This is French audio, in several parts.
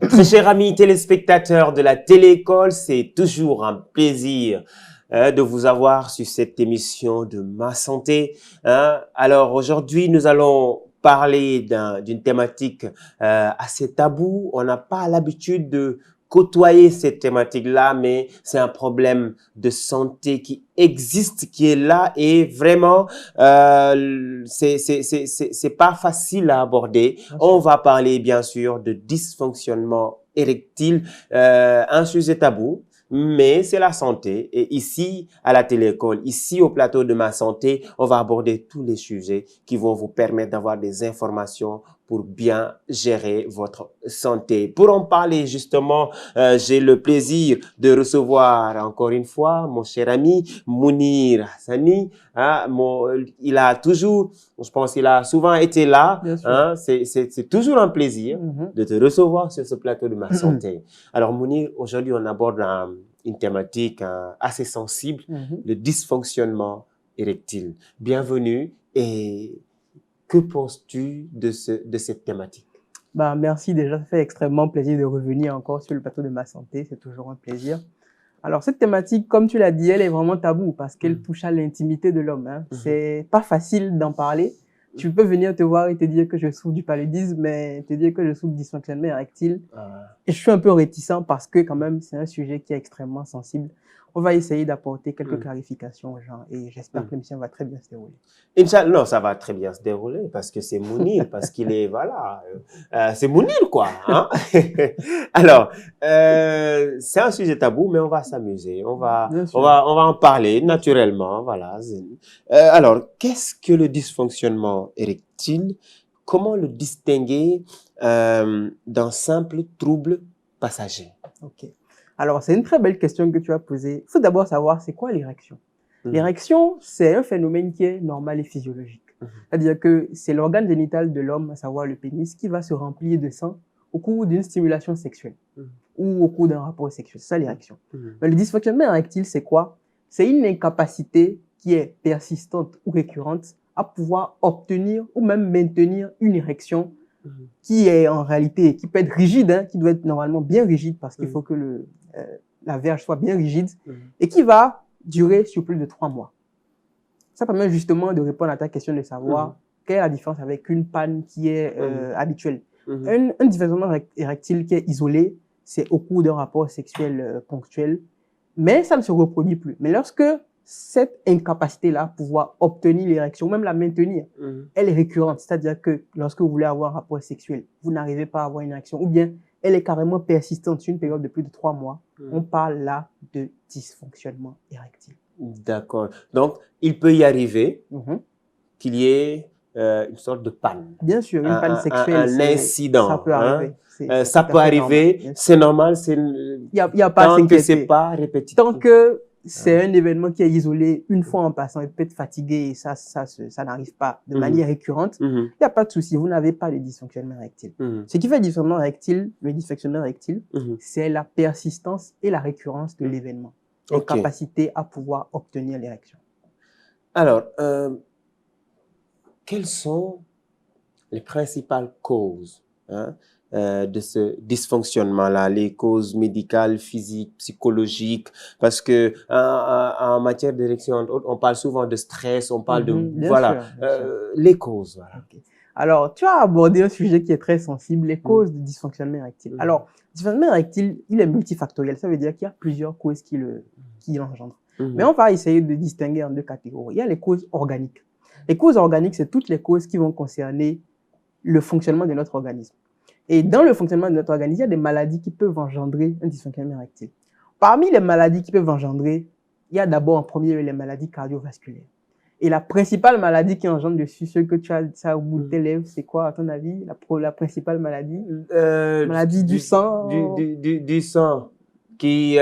Très chers amis téléspectateurs de la téléécole, c'est toujours un plaisir de vous avoir sur cette émission de Ma Santé. Alors aujourd'hui, nous allons parler d'une thématique assez taboue. On n'a pas l'habitude de côtoyer cette thématique-là, mais c'est un problème de santé qui existe, qui est là et vraiment, c'est pas facile à aborder. On va parler bien sûr de dysfonctionnement érectile, un sujet tabou. Mais c'est la santé. Et ici, à la téléécole, ici au plateau de Ma Santé, on va aborder tous les sujets qui vont vous permettre d'avoir des informations pour bien gérer votre santé. Pour en parler justement, j'ai le plaisir de recevoir encore une fois mon cher ami Mounir Hassani. Il a toujours, je pense qu'il a souvent été là. C'est toujours un plaisir de te recevoir sur ce plateau de Ma Santé. Alors Mounir, aujourd'hui on aborde une thématique assez sensible, le dysfonctionnement érectile. Bienvenue et que penses-tu de cette thématique? Merci déjà, ça fait extrêmement plaisir de revenir encore sur le plateau de Ma Santé, c'est toujours un plaisir. Alors cette thématique, comme tu l'as dit, elle est vraiment taboue parce qu'elle touche à l'intimité de l'homme. C'est pas facile d'en parler. Tu peux venir te voir et te dire que je souffre du paludisme, mais te dire que je souffre du dysfonctionnement érectile. Et je suis un peu réticent parce que quand même, c'est un sujet qui est extrêmement sensible. On va essayer d'apporter quelques clarifications aux gens et j'espère que l'émission va très bien se dérouler. Inch'Allah, non, ça va très bien se dérouler parce que c'est Mounir, parce qu'il est, voilà, c'est Mounir quoi. Hein? Alors, c'est un sujet tabou, mais on va s'amuser, on va en parler naturellement, voilà. Alors, qu'est-ce que le dysfonctionnement érectile? Comment le distinguer d'un simple trouble passager? Ok. Alors, c'est une très belle question que tu as posée. Il faut d'abord savoir c'est quoi l'érection. L'érection, c'est un phénomène qui est normal et physiologique. C'est-à-dire que c'est l'organe génital de l'homme, à savoir le pénis, qui va se remplir de sang au cours d'une stimulation sexuelle ou au cours d'un rapport sexuel. C'est ça l'érection. Mais le dysfonctionnement érectile, c'est quoi? C'est une incapacité qui est persistante ou récurrente à pouvoir obtenir ou même maintenir une érection qui est en réalité, qui peut être rigide, qui doit être normalement bien rigide parce qu'il faut que la verge soit bien rigide et qui va durer sur plus de 3 mois. Ça permet justement de répondre à ta question de savoir quelle est la différence avec une panne qui est habituelle. Un dysfonctionnement érectile qui est isolé, c'est au cours d'un rapport sexuel ponctuel, mais ça ne se reproduit plus. Mais lorsque cette incapacité-là à pouvoir obtenir l'érection, ou même la maintenir, elle est récurrente. C'est-à-dire que lorsque vous voulez avoir un rapport sexuel, vous n'arrivez pas à avoir une érection, ou bien elle est carrément persistante sur une période de plus de 3 mois. On parle là de dysfonctionnement érectile. D'accord. Donc, il peut y arriver qu'il y ait une sorte de panne. Bien sûr, une panne sexuelle. Un incident. Ça peut arriver. Ça peut arriver, c'est normal. Il y a pas à s'inquiéter. Tant que c'est pas répétitif. Tant que c'est un événement qui est isolé une fois en passant, il peut être fatigué et ça n'arrive pas de manière récurrente. Il n'y a pas de souci, vous n'avez pas de dysfonctionnement érectile. Ce qui fait le dysfonctionnement érectile, c'est la persistance et la récurrence de l'événement. La capacité à pouvoir obtenir l'érection. Alors, quelles sont les principales causes de ce dysfonctionnement-là, les causes médicales, physiques, psychologiques, parce que en matière d'érection, on parle souvent de stress, on parle les causes. Voilà. Alors, tu as abordé un sujet qui est très sensible, les causes du dysfonctionnement érectile. Alors, le dysfonctionnement érectile, il est multifactoriel, ça veut dire qu'il y a plusieurs causes qui l'engendrent. Mais on va essayer de distinguer en 2 catégories. Il y a les causes organiques. Les causes organiques, c'est toutes les causes qui vont concerner le fonctionnement de notre organisme. Et dans le fonctionnement de notre organisme, il y a des maladies qui peuvent engendrer un dysfonctionnement érectile. Parmi les maladies qui peuvent engendrer, il y a d'abord en premier lieu les maladies cardiovasculaires. Et la principale maladie qui engendre dessus, ce que tu as ça au bout de tes lèvres, c'est quoi à ton avis, la principale maladie? Maladie du sang. Du sang qui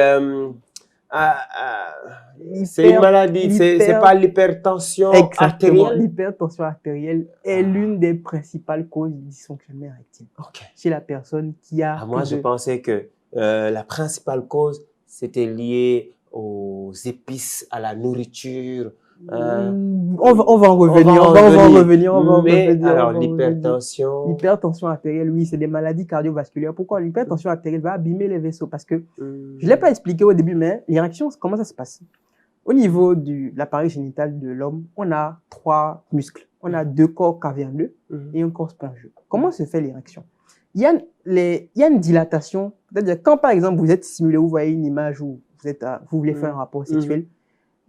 c'est une maladie, c'est pas l'hypertension artérielle. L'hypertension artérielle est l'une des principales causes du dysfonctionnement érectile. Chez la personne qui a... Moi, je pensais que la principale cause, c'était lié aux épices, à la nourriture. On va en revenir, on va en revenir. Alors, l'hypertension. L'hypertension artérielle, oui, c'est des maladies cardiovasculaires. Pourquoi? L'hypertension artérielle va abîmer les vaisseaux parce que, je ne l'ai pas expliqué au début, mais l'érection, comment ça se passe? Au niveau de l'appareil génital de l'homme, on a 3 muscles. On a 2 corps caverneux et un corps spongieux. Comment se fait l'érection? Il y a une dilatation. C'est-à-dire, quand par exemple vous êtes stimulé, vous voyez une image où vous voulez faire un rapport sexuel,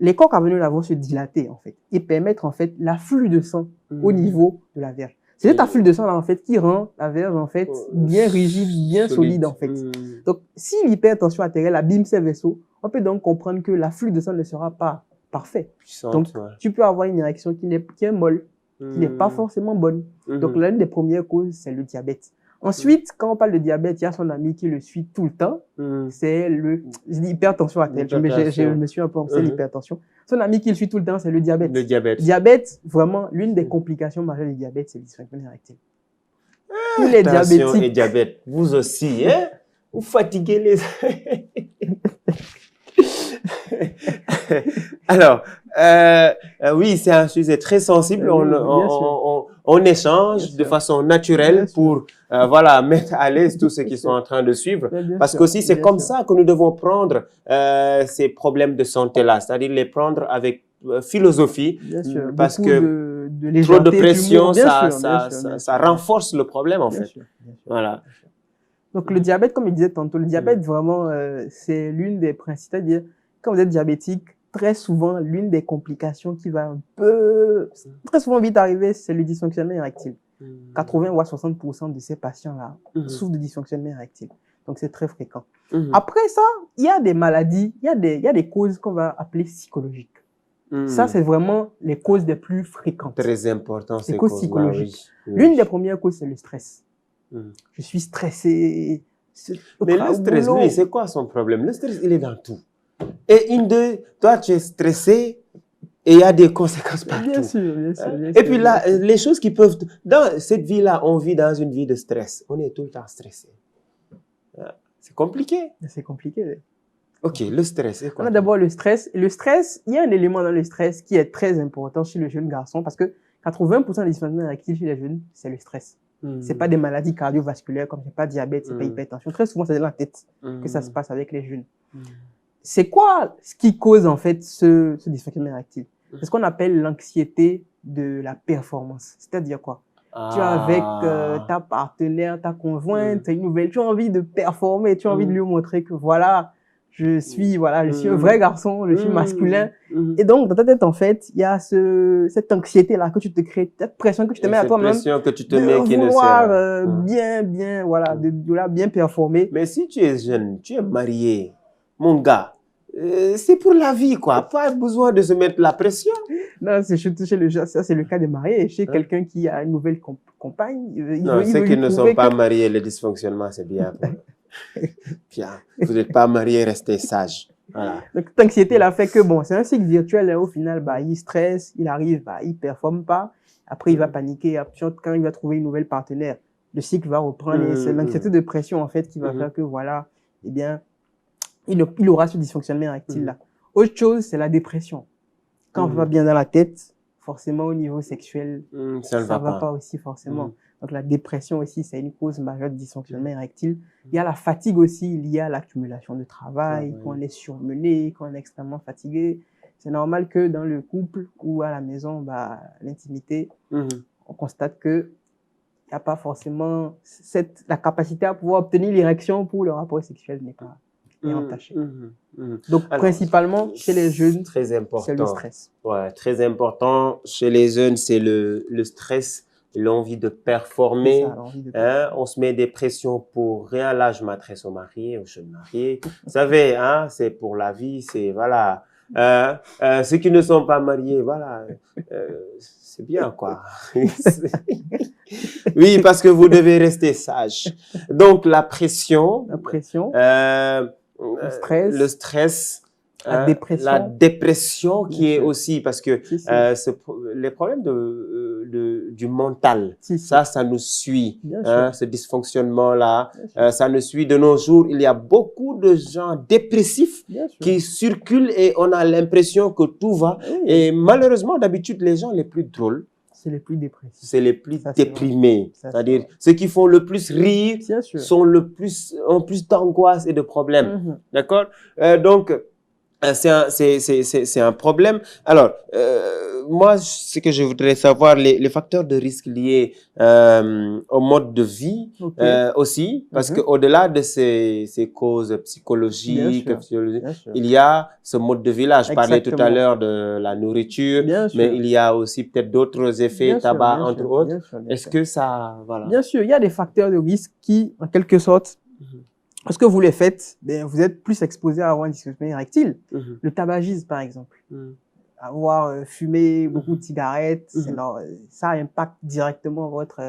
les corps caverneux là vont se dilater en fait et permettre en fait l'afflux de sang au niveau de la verge. C'est cet afflux de sang là en fait qui rend la verge en fait bien rigide, bien solide en fait. Donc si l'hypertension artérielle abîme ces vaisseaux, on peut donc comprendre que l'afflux de sang ne sera pas parfait. Puissante, donc tu peux avoir une érection qui est molle, qui n'est pas forcément bonne. Donc l'une des premières causes c'est le diabète. Ensuite, quand on parle de diabète, il y a son ami qui le suit tout le temps. C'est l'hypertension artérielle. Je me suis un peu pensé l'hypertension. Son ami qui le suit tout le temps, c'est le diabète. Le diabète. Diabète, vraiment, l'une des complications majeures du diabète, c'est le dysfonctionnement érectile. Tous les diabétiques. Et diabète, vous aussi, hein? Vous fatiguez les... Alors, oui, c'est un sujet très sensible. On échange de façon naturelle pour voilà, mettre à l'aise tous ceux qui sont en train de suivre. Parce qu'aussi, c'est comme ça que nous devons prendre ces problèmes de santé-là, c'est-à-dire les prendre avec philosophie. Parce que trop de pression, ça renforce le problème, en fait. Voilà. Donc, le diabète, comme je disais tantôt, le diabète, vraiment, c'est l'une des principes. C'est-à-dire, quand vous êtes diabétique, très souvent, l'une des complications qui va très souvent vite arriver, c'est le dysfonctionnement érectile. 80 ou 60% de ces patients-là souffrent de dysfonctionnement érectile. Donc, c'est très fréquent. Après ça, il y a des maladies, il y a des causes qu'on va appeler psychologiques. Ça, c'est vraiment les causes les plus fréquentes. Très important, ces causes psychologiques. L'une des premières causes, c'est le stress. Je suis stressé. Mais le stress, lui, c'est quoi son problème? Le stress, il est dans tout. Et toi, tu es stressé et il y a des conséquences partout. Bien sûr. Et puis là, les choses qui peuvent... Dans cette vie-là, on vit dans une vie de stress. On est tout le temps stressé. C'est compliqué. C'est compliqué. Ok, le stress, c'est quoi? On a d'abord le stress. Le stress, il y a un élément dans le stress qui est très important chez le jeune garçon parce que 80% des dysfonctionnements érectiles chez les jeunes, c'est le stress. C'est pas des maladies cardiovasculaires comme c'est pas diabète, c'est pas hypertension. Très souvent, c'est dans la tête que ça se passe avec les jeunes. C'est quoi ce qui cause en fait ce dysfonctionnement érectile? C'est ce qu'on appelle l'anxiété de la performance. C'est-à-dire quoi? Tu es avec ta partenaire, ta conjointe, une nouvelle, tu as envie de performer, tu as envie de lui montrer que voilà, je suis un vrai garçon, je suis masculin. Et donc, dans ta tête, en fait, il y a cette anxiété-là que tu te crées, cette pression que tu te mets à toi-même. Cette pression que tu te mets qui ne sert voilà, de bien performer. Mais si tu es jeune, tu es marié, mon gars, c'est pour la vie, quoi. Pas besoin de se mettre la pression. Non, ça, c'est le cas des mariés. Chez quelqu'un qui a une nouvelle compagne, ceux qui ne sont pas mariés, le dysfonctionnement, c'est bien. Bien. Vous n'êtes pas marié, restez sage. Voilà. Donc, cette anxiété-là fait que, bon, c'est un cycle virtuel, au final, il stresse, il arrive, il performe pas. Après, il va paniquer. Quand il va trouver une nouvelle partenaire, le cycle va reprendre et c'est l'anxiété de pression, en fait, qui va faire que, voilà, eh bien, il aura ce dysfonctionnement érectile-là. Autre chose, c'est la dépression. Quand on va bien dans la tête, forcément, au niveau sexuel, ça va pas aussi forcément. Donc, la dépression aussi, c'est une cause majeure de dysfonctionnement érectile. Il y a la fatigue aussi liée à l'accumulation de travail, quand on est surmené, quand on est extrêmement fatigué. C'est normal que dans le couple ou à la maison, l'intimité, on constate que il n'y a pas forcément la capacité à pouvoir obtenir l'érection pour le rapport sexuel n'est pas entaché. Donc, alors, principalement, chez les jeunes, c'est le stress. Ouais, très important. Chez les jeunes, c'est le stress, l'envie de performer. On se met des pressions pour rien. Là, je m'adresse aux mariés, aux jeunes mariés. Vous savez, c'est pour la vie, c'est, voilà. Ceux qui ne sont pas mariés, voilà, c'est bien, quoi. Oui, parce que vous devez rester sage. Donc, la pression. Le stress. La dépression. La dépression qui Bien est sûr. aussi, parce que Si, si. les problèmes du mental, Si, si. ça nous suit, Bien hein, sûr. ce dysfonctionnement-là, Bien sûr. ça nous suit de nos jours. Il y a beaucoup de gens dépressifs Bien sûr. qui circulent et on a l'impression que tout va. Oui. Et malheureusement, d'habitude, les gens les plus drôles, C'est les plus dépressifs. c'est les plus Ça, c'est déprimés. Ça, c'est C'est-à-dire, vrai. ceux qui font le plus rire Bien sûr. ont plus d'angoisse et de problèmes. Mhm. D'accord? Donc, c'est un problème. Alors, moi, ce que je voudrais savoir, les facteurs de risque liés au mode de vie Ok. aussi, parce que Mhm. au-delà de ces causes Bien psychologiques, sûr. physiologiques, Bien sûr. il y a ce mode de vie-là. Je parlais tout à Exactement. l'heure de la nourriture, Bien mais sûr. il y a aussi peut-être d'autres effets, Bien sûr. tabac, Bien entre sûr. autres. Bien sûr. Bien Est-ce sûr. que ça, voilà. Bien sûr, il y a des facteurs de risque qui, en quelque sorte, Mhm. lorsque vous les faites, ben, vous êtes plus exposé à avoir une dysfonctionnement érectile. Mhm. Le tabagisme, par exemple. Mhm. Avoir fumé beaucoup de cigarettes, Mhm. ça impacte directement votre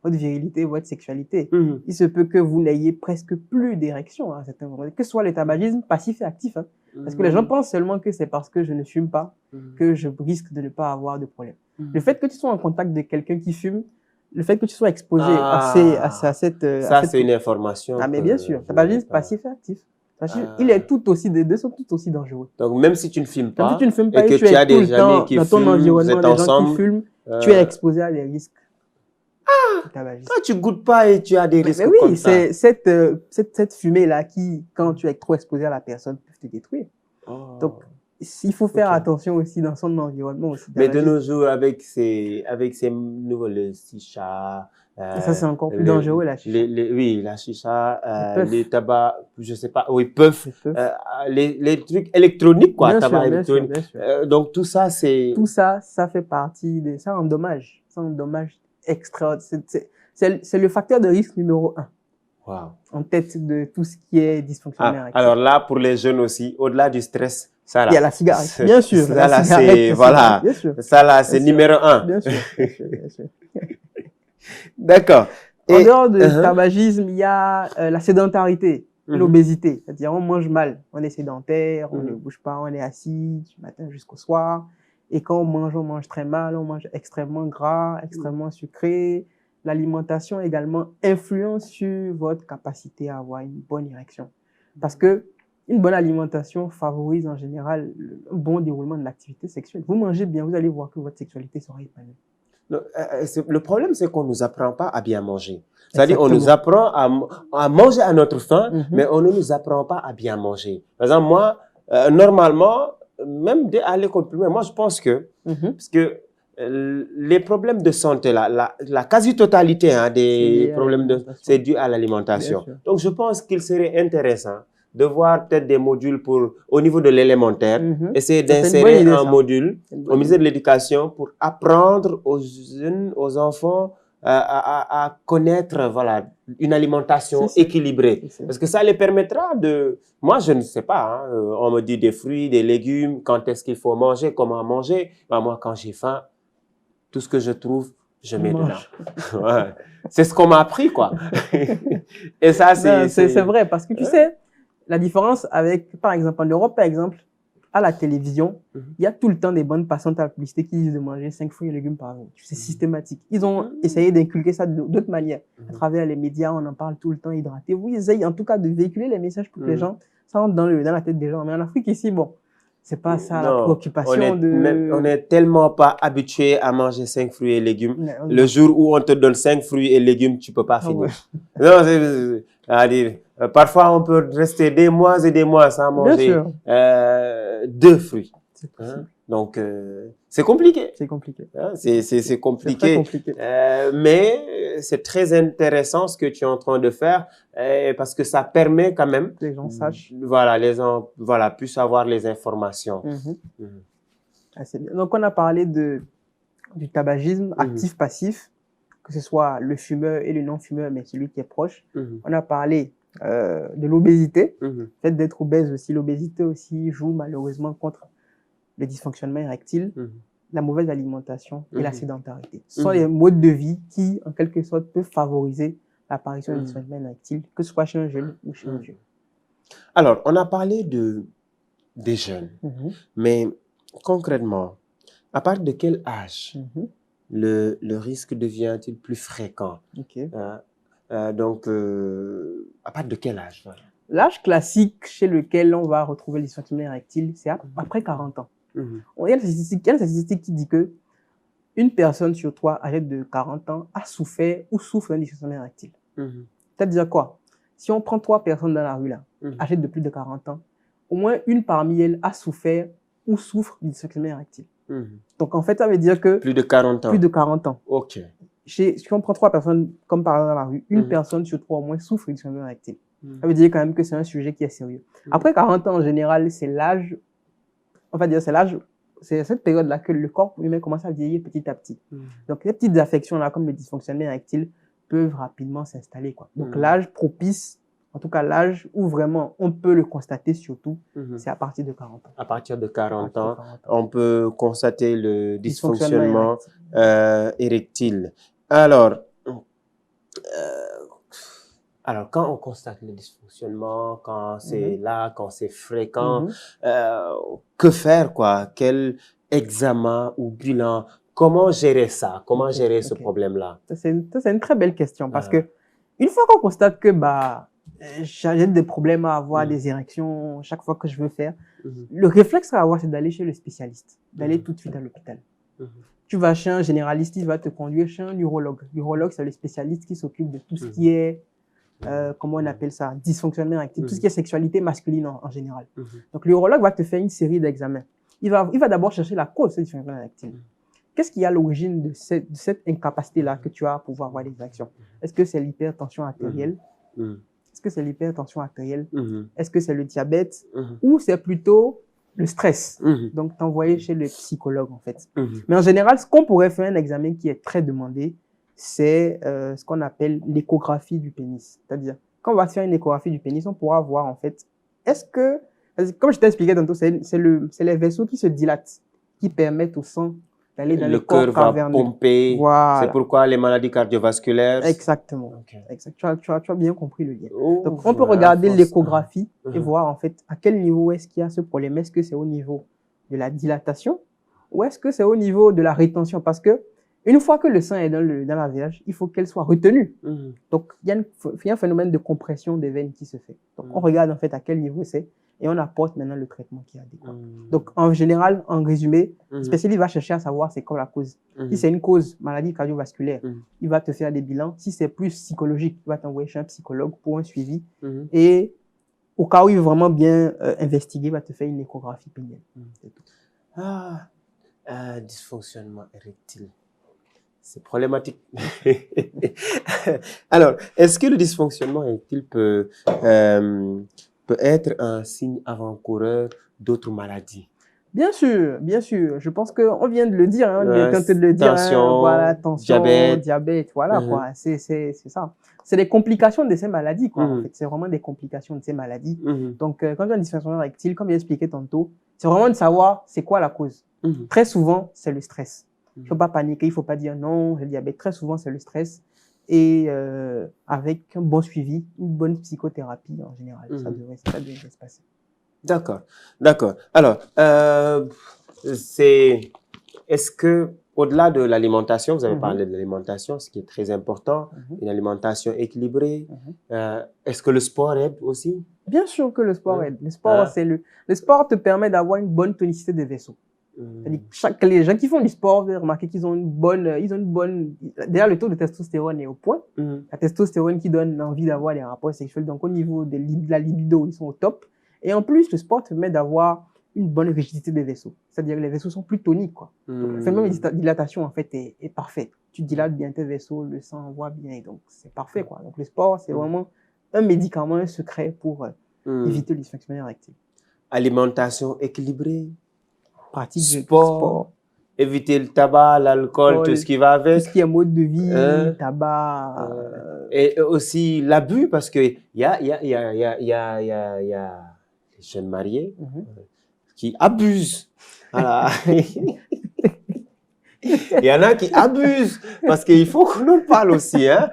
virilité, votre sexualité. Mhm. Il se peut que vous n'ayez presque plus d'érection à un certain moment, que ce soit le tabagisme passif et actif. Hein. Parce que les gens pensent seulement que c'est parce que je ne fume pas Mhm. que je risque de ne pas avoir de problème. Mhm. Le fait que tu sois en contact de quelqu'un qui fume, le fait que tu sois exposé Ah, à cette... ça, c'est une information Ah, mais que bien sûr, je n'avais tabagisme pas. passif et actif. Parce que Ah. il est tout aussi, les deux sont tout aussi dangereux. Donc, même si tu ne fumes Même si pas tu ne fumes et pas et que tu tu as es tout des le temps amis qui dans ton fument, vous environnement, êtes des gens qui ensemble, fument, tu es exposé à des risques. du tabagisme. toi, tu goûtes pas et tu as des risques Mais oui, comme ça. c'est cette fumée-là qui, quand tu es trop exposé à la personne, peut te détruire. Oh. Donc, il faut faire Ok. attention aussi dans son environnement aussi. Mais de nos jours, avec ces nouveaux, le chicha, Et ça, c'est encore plus dangereux, la chicha. oui, la chicha, puffs. les tabacs, je sais pas, oui, puffs, Les puffs. les trucs électroniques, quoi, Bien tabac sûr, bien sûr, électronique. bien sûr. Donc, tout ça, c'est... Tout ça, ça fait partie de... Ça endommage. Ça endommage extra. C'est le facteur de risque numéro 1. Wow. En tête de tout ce qui est dysfonctionnement érectile. Alors là, pour les jeunes aussi, au-delà du stress, ça là. Il y a la cigarette, bien sûr. Ça la là, cigarette, c'est, la voilà. cigarette, bien sûr. Ça là, c'est Bien sûr. numéro 1. Bien sûr, bien sûr, bien sûr. D'accord. En dehors du tabagisme, il y a la sédentarité, l'obésité. C'est-à-dire, on mange mal, on est sédentaire, on ne bouge pas, on est assis du matin jusqu'au soir. Et quand on mange très mal, on mange extrêmement gras, extrêmement sucré. L'alimentation également influence sur votre capacité à avoir une bonne érection. Parce que une bonne alimentation favorise en général un bon déroulement de l'activité sexuelle. Vous mangez bien, vous allez voir que votre sexualité sera épanouie. Le problème, c'est qu'on ne nous apprend pas à bien manger. C'est-à-dire, on nous apprend à manger à notre faim, mais on ne nous apprend pas à bien manger. Par exemple, moi, normalement, même à l'école primaire, moi, je pense que, parce que les problèmes de santé, la quasi-totalité des problèmes c'est dû à l'alimentation. Donc, je pense qu'il serait intéressant de voir peut-être des modules au niveau de l'élémentaire, essayer d'insérer un module au ministère de l'Éducation pour apprendre aux jeunes, aux enfants à connaître voilà, une alimentation équilibrée. Parce que ça les permettra de... Moi, je ne sais pas, hein, on me dit des fruits, des légumes, quand est-ce qu'il faut manger, comment manger. Ben, moi, quand j'ai faim, tout ce que je trouve, je mets dedans. Ouais. C'est ce qu'on m'a appris, quoi. Et ça, c'est vrai, parce que tu sais, la différence avec, par exemple, en Europe, par exemple, à la télévision, il y a tout le temps des bandes passantes à la publicité qui disent de manger 5 fruits et légumes par jour. C'est systématique. Ils ont essayé d'inculquer ça d'autres manières. À travers les médias, on en parle tout le temps, hydratez-vous. Ils essayent en tout cas de véhiculer les messages pour que les gens, ça rentre dans la tête des gens. Mais en Afrique, ici, bon, c'est pas ça la préoccupation on est tellement pas habitué à manger 5 fruits et légumes. Le jour où on te donne 5 fruits et légumes, tu peux pas finir. Non, c'est-à-dire, parfois on peut rester des mois et des mois sans manger 2 fruits. Donc, c'est compliqué. C'est compliqué. C'est compliqué. Très compliqué. Mais c'est très intéressant ce que tu es en train de faire parce que ça permet quand même que les gens sachent. Voilà, les gens puissent avoir les informations. Ah, c'est bien. Donc, on a parlé du tabagisme actif-passif, que ce soit le fumeur et le non-fumeur, mais celui qui est proche. On a parlé de l'obésité. Le fait d'être obèse aussi, l'obésité aussi joue malheureusement contre le dysfonctionnement érectile, la mauvaise alimentation et la sédentarité. Ce sont les modes de vie qui, en quelque sorte, peuvent favoriser l'apparition du dysfonctionnement érectile, que ce soit chez un jeune ou chez un vieux. Alors, on a parlé des jeunes. Mais concrètement, à partir de quel âge le risque devient-il plus fréquent? Donc, à partir de quel âge? Voilà. L'âge classique chez lequel on va retrouver le dysfonctionnement érectile, c'est après 40 ans. Il y a une statistique qui dit que une personne sur 3 âgée de 40 ans a souffert ou souffre d'un dysfonctionnement érectile. C'est-à-dire quoi? Si on prend 3 personnes dans la rue, là, âgées de plus de 40 ans, au moins une parmi elles a souffert ou souffre du dysfonctionnement érectile. Donc, en fait, ça veut dire que... Plus de 40 ans. Plus de 40 ans. OK. Si on prend 3 personnes, comme par exemple dans la rue, une personne sur 3 au moins souffre du dysfonctionnement érectile. Ça veut dire quand même que c'est un sujet qui est sérieux. Après 40 ans, en général, c'est l'âge, on va dire, c'est cette période-là que le corps humain commence à vieillir petit à petit. Donc, les petites affections-là, comme le dysfonctionnement érectile, peuvent rapidement s'installer, quoi. Donc, l'âge propice, en tout cas, l'âge où vraiment on peut le constater surtout, c'est à partir de 40 ans. À partir de 40 ans, on peut constater le dysfonctionnement érectile. Alors, quand on constate le dysfonctionnement, quand c'est là, quand c'est fréquent, que faire, quoi? Quel examen ou bilan? Comment gérer ça? Comment gérer ce problème-là? C'est une très belle question parce que une fois qu'on constate que j'ai des problèmes à avoir des érections chaque fois que je veux faire, le réflexe à avoir, c'est d'aller chez le spécialiste, d'aller tout de suite à l'hôpital. Tu vas chez un généraliste, il va te conduire chez un urologue. L'urologue, c'est le spécialiste qui s'occupe de tout ce qui est comment on appelle ça, dysfonctionnement érectile, tout ce qui est sexualité masculine en général. Donc, l'urologue va te faire une série d'examens. Il va d'abord chercher la cause de ce dysfonctionnement érectile. Qu'est-ce qui est à l'origine de cette incapacité-là que tu as à pouvoir avoir des érections? Est-ce que c'est l'hypertension artérielle? Est-ce que c'est l'hypertension artérielle? Est-ce que c'est le diabète? Ou c'est plutôt le stress? Donc, t'envoyer chez le psychologue, en fait. Mais en général, ce qu'on pourrait faire un examen qui est très demandé, c'est ce qu'on appelle l'échographie du pénis. C'est-à-dire, quand on va faire une échographie du pénis, on pourra voir en fait, comme je t'ai expliqué tantôt, c'est les vaisseaux qui se dilatent, qui permettent au sang d'aller dans le corps caverneux. Le cœur va pomper, voilà. C'est pourquoi les maladies cardiovasculaires... Exactement. Exact. Tu as bien compris le lien. Donc, on peut regarder l'échographie et voir en fait à quel niveau est-ce qu'il y a ce problème. Est-ce que c'est au niveau de la dilatation ou est-ce que c'est au niveau de la rétention? Parce que une fois que le sang est dans la VH, il faut qu'elle soit retenue. Donc, il y a un phénomène de compression des veines qui se fait. Donc, on regarde en fait à quel niveau c'est et on apporte maintenant le traitement qui est adéquat. Donc, en général, en résumé, le spécialiste va chercher à savoir c'est quoi la cause. Si c'est une cause maladie cardiovasculaire, il va te faire des bilans. Si c'est plus psychologique, il va t'envoyer chez un psychologue pour un suivi. Et au cas où il veut vraiment bien investiguer, il va te faire une échographie pénienne. Dysfonctionnement érectile. C'est problématique. Alors, est-ce que le dysfonctionnement érectile peut être un signe avant-coureur d'autres maladies? Bien sûr, bien sûr. Je pense qu'on vient de le dire, hein, on vient de le dire. Tension, voilà, tension, diabète, voilà, quoi. C'est ça. C'est les complications de ces maladies, quoi. En fait, c'est vraiment des complications de ces maladies. Donc, quand tu as un dysfonctionnement érectile, comme j'ai expliqué tantôt, c'est vraiment de savoir c'est quoi la cause. Très souvent, c'est le stress. Il ne faut pas paniquer, il ne faut pas dire non, j'ai le diabète. Très souvent, c'est le stress. Et avec un bon suivi, une bonne psychothérapie en général, ça devrait se passer. D'accord, d'accord. Alors, est-ce que, au-delà de l'alimentation, vous avez parlé de l'alimentation, ce qui est très important, une alimentation équilibrée, est-ce que le sport aide aussi? Bien sûr que le sport aide. Le sport te permet d'avoir une bonne tonicité des vaisseaux. Les gens qui font du sport, vous avez remarqué qu'ils ont une bonne, déjà le taux de testostérone est au point. La testostérone qui donne l'envie d'avoir des rapports sexuels. Donc, au niveau de la libido, ils sont au top. Et en plus, le sport te permet d'avoir une bonne rigidité des vaisseaux. C'est-à-dire que les vaisseaux sont plus toniques, quoi. Donc, le phénomène de dilatation, en fait, est parfait. Tu dilates bien tes vaisseaux, le sang envoie bien, et donc c'est parfait, quoi. Donc, le sport, c'est vraiment un médicament, un secret pour éviter le dysfonctionnement érectile. Alimentation équilibrée. Pratique sport, éviter le tabac, l'alcool, tout ce qui va avec. Tout ce qui est mode de vie, tabac. Et aussi l'abus, parce que il y a les jeunes mariés qui abusent. Voilà. Il y en a qui abusent parce qu'il faut qu'on en parle aussi, hein.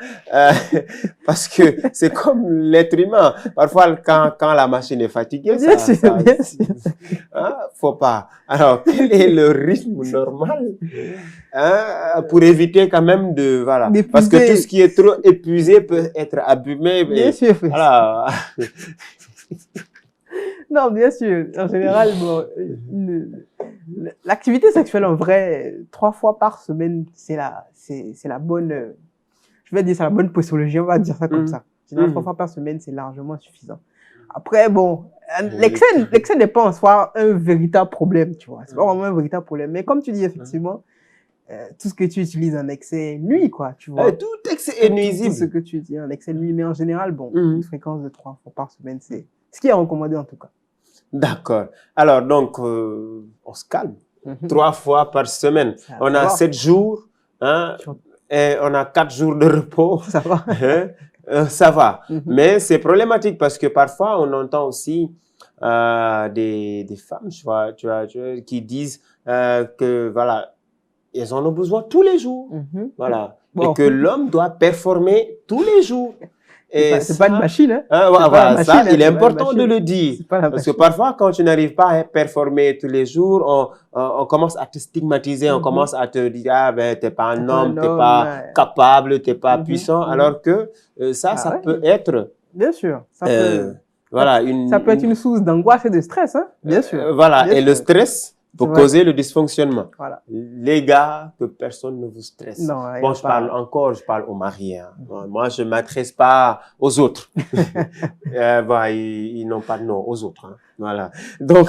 Parce que c'est comme l'être humain. Parfois, quand la machine est fatiguée, Bien sûr, bien sûr. Hein, faut pas. Alors, quel est le rythme normal, hein, pour éviter quand même de, voilà. D'épuiser. Parce que tout ce qui est trop épuisé peut être abîmé. Bien sûr. Voilà. Non, bien sûr. En général, bon, l'activité sexuelle, en vrai, 3 fois par semaine, c'est la bonne, je vais dire, c'est la bonne posologie, on va dire ça comme ça. Sinon, 3 fois par semaine, c'est largement suffisant. Après, bon, l'excès n'est pas en soi un véritable problème, tu vois. C'est pas vraiment un véritable problème. Mais comme tu dis, effectivement, tout ce que tu utilises en excès nuit, quoi, tu vois. Tout excès est nuisible. Tout ce que tu utilises en excès nuit, mais en général, bon, une fréquence de 3 fois par semaine, c'est ce qui est recommandé en tout cas. D'accord. Alors, donc, on se calme. 3 fois par semaine. On a 7 jours, hein, et on a 4 jours de repos. Ça va. Ça va. Mais c'est problématique parce que parfois, on entend aussi des femmes, tu vois, qui disent que, voilà, elles en ont besoin tous les jours. Voilà. Bon. Et que l'homme doit performer tous les jours. C'est pas une machine, hein. Voilà, ça, il est important de le dire. Parce que parfois, quand tu n'arrives pas à performer tous les jours, on commence à te stigmatiser, on commence à te dire, ah ben, t'es pas un homme, t'es pas capable, t'es pas puissant, alors que ça peut être. Bien sûr. Ça peut, voilà, ça peut être une source d'angoisse et de stress, hein. Bien sûr. Voilà. Bien et sûr. Le stress pour causer le dysfonctionnement. Voilà. Les gars, que personne ne vous stresse. Non, bon, je parle aux mariés. Hein. Moi, je m'adresse pas aux autres. Ils n'ont pas de nom, aux autres. Hein. Voilà. Donc,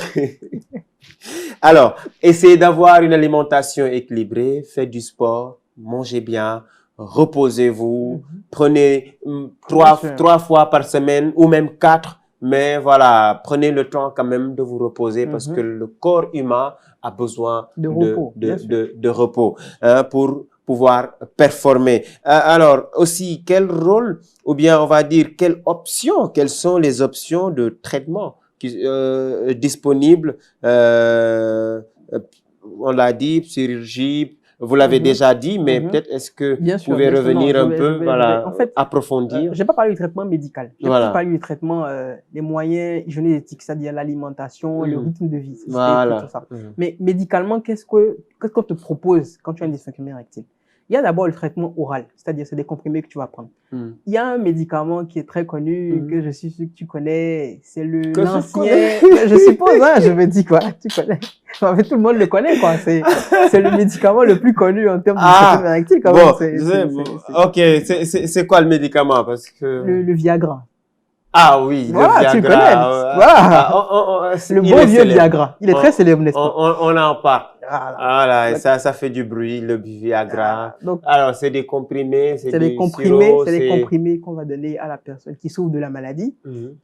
alors, essayez d'avoir une alimentation équilibrée, faites du sport, mangez bien, reposez-vous, prenez 3 fois par semaine ou même 4. Mais voilà, prenez le temps quand même de vous reposer parce que le corps humain a besoin de repos hein, pour pouvoir performer. Alors aussi, quel rôle ou bien on va dire quelles sont les options de traitement disponibles? On l'a dit, chirurgie. Vous l'avez déjà dit, mais peut-être est-ce que vous pouvez revenir un peu, voilà, en fait, approfondir. J'ai pas parlé du traitement médical. J'ai pas parlé du traitement, les moyens hygiéniques, c'est-à-dire l'alimentation, le rythme de vie. Voilà. Tout ça. Mais médicalement, qu'est-ce qu'on te propose quand tu as une dysfonction érectile? Il y a d'abord le traitement oral, c'est-à-dire c'est des comprimés que tu vas prendre. Il y a un médicament qui est très connu, que je suis sûr que tu connais, c'est l'ancien, je suppose, hein, je me dis quoi, tu connais. En fait, tout le monde le connaît, quoi. C'est le médicament le plus connu en termes de dysfonction érectile, quand même. Ok, c'est quoi le médicament? Parce que... Le Viagra. Ah oui, voilà, le Viagra. Tu connais. Voilà. Le bon vieux Viagra. Il est très célèbre, n'est-ce pas? On en parle. Voilà, et ça fait du bruit, le Viagra. Donc, alors, c'est des comprimés, c'est des comprimés qu'on va donner à la personne qui souffre de la maladie.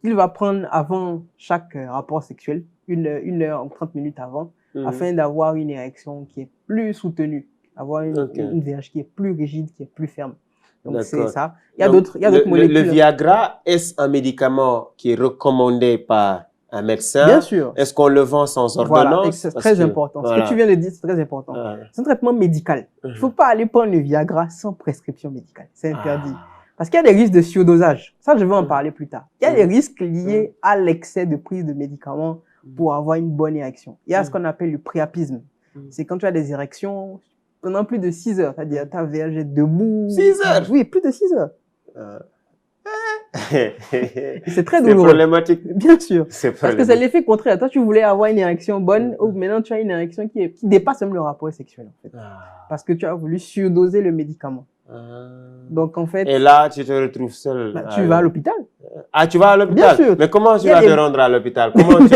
Il va prendre avant chaque rapport sexuel, 1 heure, 30 minutes avant, afin d'avoir une érection qui est plus soutenue, avoir une verge qui est plus rigide, qui est plus ferme. Donc, c'est ça. Il y a d'autres molécules. Le Viagra, est-ce un médicament qui est recommandé par un médecin? Bien sûr. Est-ce qu'on le vend sans ordonnance? Voilà, c'est très important. Ce que tu viens de dire, c'est très important. C'est un traitement médical. Il ne faut pas aller prendre le Viagra sans prescription médicale. C'est interdit. Parce qu'il y a des risques de surdosage. Ça, je vais en parler plus tard. Il y a des risques liés à l'excès de prise de médicaments pour avoir une bonne érection. Il y a ce qu'on appelle le priapisme. C'est quand tu as des érections pendant plus de 6 heures. C'est-à-dire, ta verge est debout. 6 heures? Oui, plus de 6 heures. C'est très douloureux. C'est problématique. Bien sûr. Parce que c'est l'effet contraire. Toi, tu voulais avoir une érection bonne, ou maintenant tu as une érection qui dépasse même le rapport sexuel, en fait. Parce que tu as voulu surdoser le médicament. Donc, en fait. Et là, tu te retrouves seul. Bah, tu vas à l'hôpital. Ah, tu vas à l'hôpital? Bien sûr. Mais comment tu vas te rendre à l'hôpital? Comment tu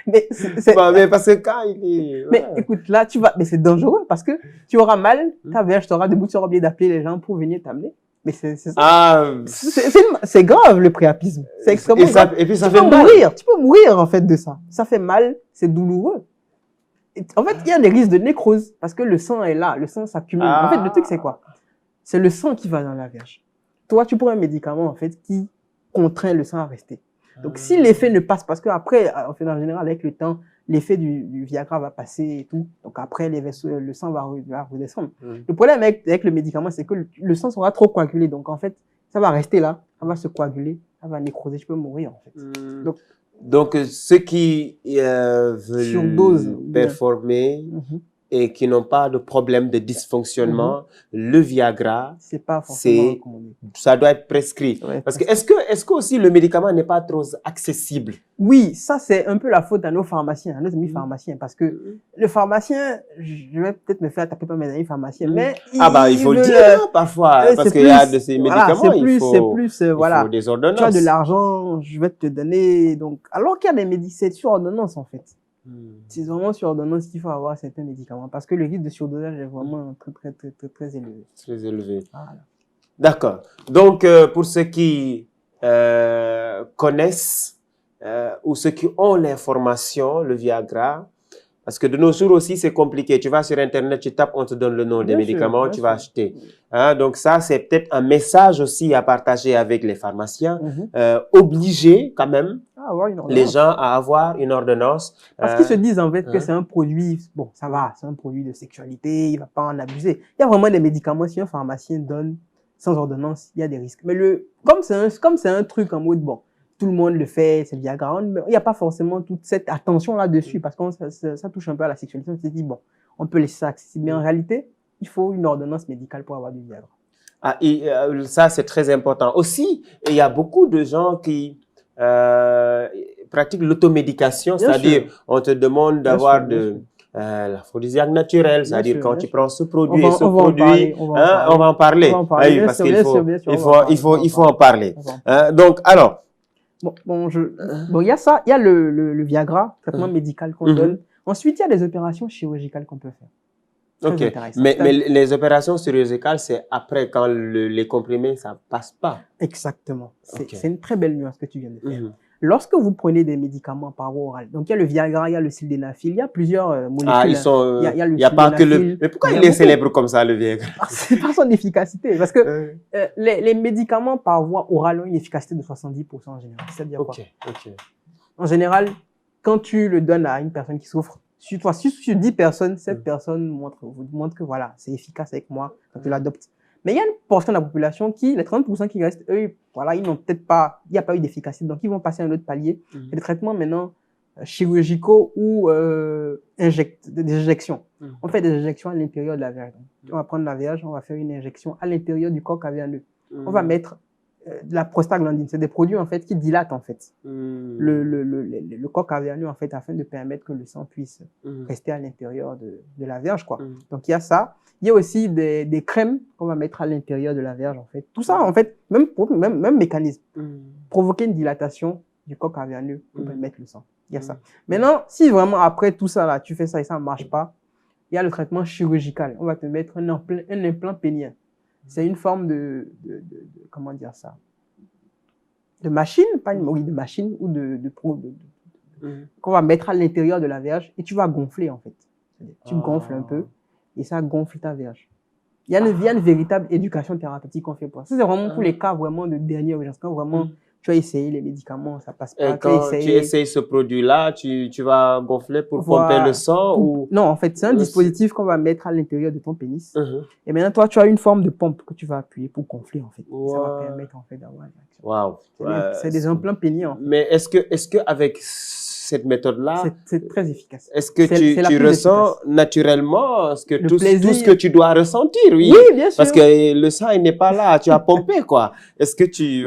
mais parce que quand il est... Mais écoute, là, mais c'est dangereux parce que tu auras mal, ta verge sera debout, tu auras oublié d'appeler les gens pour venir t'amener. Mais c'est ça. C'est grave, le priapisme. C'est extrêmement grave. Et puis ça fait mal. Tu peux mourir, en fait, de ça. Ça fait mal, c'est douloureux. En fait, il y a des risques de nécrose parce que le sang est là, le sang s'accumule. En fait, le truc, c'est quoi? C'est le sang qui va dans la verge. Toi, tu prends un médicament, en fait, qui contraint le sang à rester. Donc, si l'effet ne passe, parce qu'après, en fait, en général, avec le temps, l'effet du Viagra va passer et tout. Donc, après, le sang va redescendre. Le problème avec le médicament, c'est que le sang sera trop coagulé. Donc, en fait, ça va rester là, ça va se coaguler, ça va nécroser, je peux mourir, en fait. Donc ceux qui veulent surdose, performer et qui n'ont pas de problème de dysfonctionnement, le Viagra, c'est pas forcément recommandé. Ça doit être prescrit. Ouais, parce que est-ce que aussi le médicament n'est pas trop accessible? Oui, ça c'est un peu la faute à nos pharmaciens, à nos amis pharmaciens, parce que le pharmacien, je vais peut-être me faire taper par mes amis pharmaciens, mais il faut le dire parfois, parce qu'il y a de ces médicaments, il faut des ordonnances. Tu as de l'argent, je vais te donner, donc alors qu'il y a des médicaments, c'est sur ordonnance en fait. C'est vraiment sur ordonnance qu'il faut avoir certains médicaments parce que le risque de surdosage est vraiment très élevé. Très élevé. Voilà. D'accord. Donc, pour ceux qui connaissent ou ceux qui ont l'information, le Viagra, parce que de nos jours aussi, c'est compliqué. Tu vas sur Internet, tu tapes, on te donne le nom des médicaments, tu vas acheter. Hein, donc ça, c'est peut-être un message aussi à partager avec les pharmaciens. Obliger quand même les gens à avoir une ordonnance. Parce qu'ils se disent en fait que c'est un produit, bon, ça va, c'est un produit de sexualité, il va pas en abuser. Il y a vraiment des médicaments, si un pharmacien donne sans ordonnance, il y a des risques. Mais comme c'est un truc en mode, bon, tout le monde le fait, c'est le Viagra, mais il n'y a pas forcément toute cette attention là-dessus parce que ça touche un peu à la sexualité. On se dit, bon, on peut laisser ça accessible. Mais en réalité, il faut une ordonnance médicale pour avoir du Viagra. Ah, et, ça, c'est très important. Aussi, il y a beaucoup de gens qui pratiquent l'automédication, c'est-à-dire on te demande d'avoir l'aphrodisiaque naturel, c'est-à-dire quand tu prends ce produit et ce produit, on va en parler. Parce qu'il faut en parler. Donc, alors, Bon, il y a ça, il y a le Viagra, traitement médical qu'on donne. Ensuite, il y a des opérations chirurgicales qu'on peut faire. Ok, mais les opérations chirurgicales, c'est après, quand les comprimés, ça passe pas. Exactement. C'est une très belle nuance que tu viens de faire. Lorsque vous prenez des médicaments par voie orale, donc il y a le Viagra, il y a le sildenafil, il y a plusieurs molécules. Ah, ils sont, il y a pas que le... Mais pourquoi il est célèbre comme ça, le Viagra? C'est par son efficacité. Parce que les médicaments par voie orale ont une efficacité de 70% en général. C'est-à-dire quoi? En général, quand tu le donnes à une personne qui souffre, sur 10 personnes, 7 personnes vous montrent que voilà, c'est efficace avec moi, donc tu l'adoptes. Mais il y a une portion de la population les 30% qui restent, eux, voilà, ils n'ont peut-être pas, il n'y a pas eu d'efficacité, donc ils vont passer à un autre palier. Et les traitements maintenant chirurgicaux ou des injections. On fait des injections à l'intérieur de la verge. On va prendre la verge, on va faire une injection à l'intérieur du corps caverneux. On va mettre de la prostaglandine. C'est des produits en fait qui dilatent en fait le corps caverneux en fait afin de permettre que le sang puisse rester à l'intérieur de la verge quoi. Donc il y a ça. Il y a aussi des crèmes qu'on va mettre à l'intérieur de la verge en fait. Tout ça en fait même mécanisme. Provoquer une dilatation du corps caverneux pour permettre le sang. Il y a ça. Maintenant si vraiment après tout ça là tu fais ça et ça ne marche pas, il y a le traitement chirurgical. On va te mettre un implant pénien. C'est une forme comment dire ça, de machine, pas une de machine ou qu'on va mettre à l'intérieur de la verge et tu vas gonfler en fait. Tu gonfles un peu et ça gonfle ta verge. Il y a une véritable éducation thérapeutique qu'on fait pour ça. C'est vraiment pour les cas vraiment de dernière urgence. Quand vraiment tu as essayé les médicaments, ça passe pas. Et quand tu essayes ce produit-là, tu vas gonfler pour pomper le sang ou... Non, en fait, c'est un dispositif qu'on va mettre à l'intérieur de ton pénis. Et maintenant, toi, tu as une forme de pompe que tu vas appuyer pour gonfler, en fait. Ça va permettre, en fait, d'avoir une réaction. Wow. C'est des implants péniens, en fait. Mais est-ce que avec cette méthode-là... C'est très efficace. Est-ce que tu ressens naturellement tout ce que tu dois ressentir, oui, bien sûr. Parce que le sang, il n'est pas là, tu as pompé, quoi. Est-ce que tu...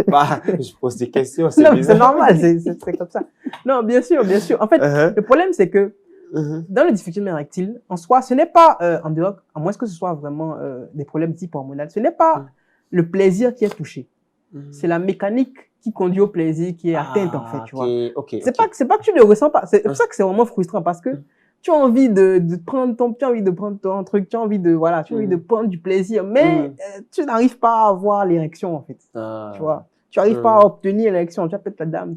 Voilà. Je pose des questions, c'est bizarre. C'est normal, c'est comme ça. Non, bien sûr, bien sûr. En fait, le problème, c'est que dans le dysfonctionnement érectile, en soi, ce n'est pas, en dehors, à moins que ce soit vraiment des problèmes type hormonal, ce n'est pas le plaisir qui est touché. C'est la mécanique qui conduit au plaisir qui est atteinte, en fait, tu vois. C'est pas que tu ne le ressens pas. C'est pour ça que c'est vraiment frustrant parce que tu as envie de prendre ton truc, tu as envie de prendre du plaisir, mais tu n'arrives pas à avoir l'érection, en fait. Tu vois. Tu n'arrives pas à obtenir l'érection. Tu as peut-être la dame,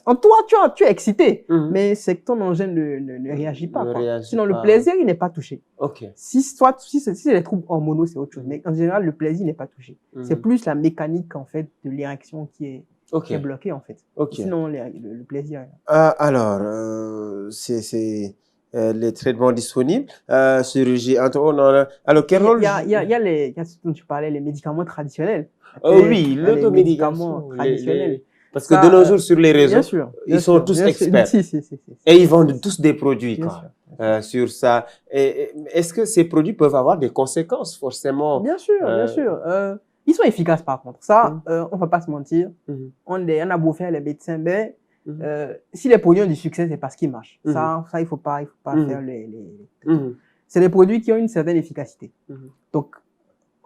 en toi, tu es excité, mais c'est que ton engin ne réagit pas, quoi. Sinon, le plaisir, il n'est pas touché. Si c'est les troubles hormonaux, c'est autre chose. Mais en général, le plaisir n'est pas touché. C'est plus la mécanique, en fait, de l'érection qui est Ok. qui est bloqué, en fait. Ok. Sinon, le plaisir. Alors, c'est les traitements disponibles, chirurgie entre autres. Alors, quel rôle Il y a les, il y a ce dont tu parlais, les médicaments traditionnels. Oh oui, Il y a les médicaments l'automédication. traditionnels. Parce que de nos jours, sur les Bien réseaux, sûr, ils sont tous bien sûr. experts. Si. Et ils vendent tous des produits, Bien quoi, sûr. sur ça. Et est-ce que ces produits peuvent avoir des conséquences, forcément? Bien sûr. Ils sont efficaces, par contre. Ça, on va pas se mentir. Mhm. On a beau faire les médecins, mais Mhm. si les produits ont du succès, c'est parce qu'ils marchent. Mhm. Ça, il faut pas Mhm. faire Mhm. C'est des produits qui ont une certaine efficacité. Mhm. Donc,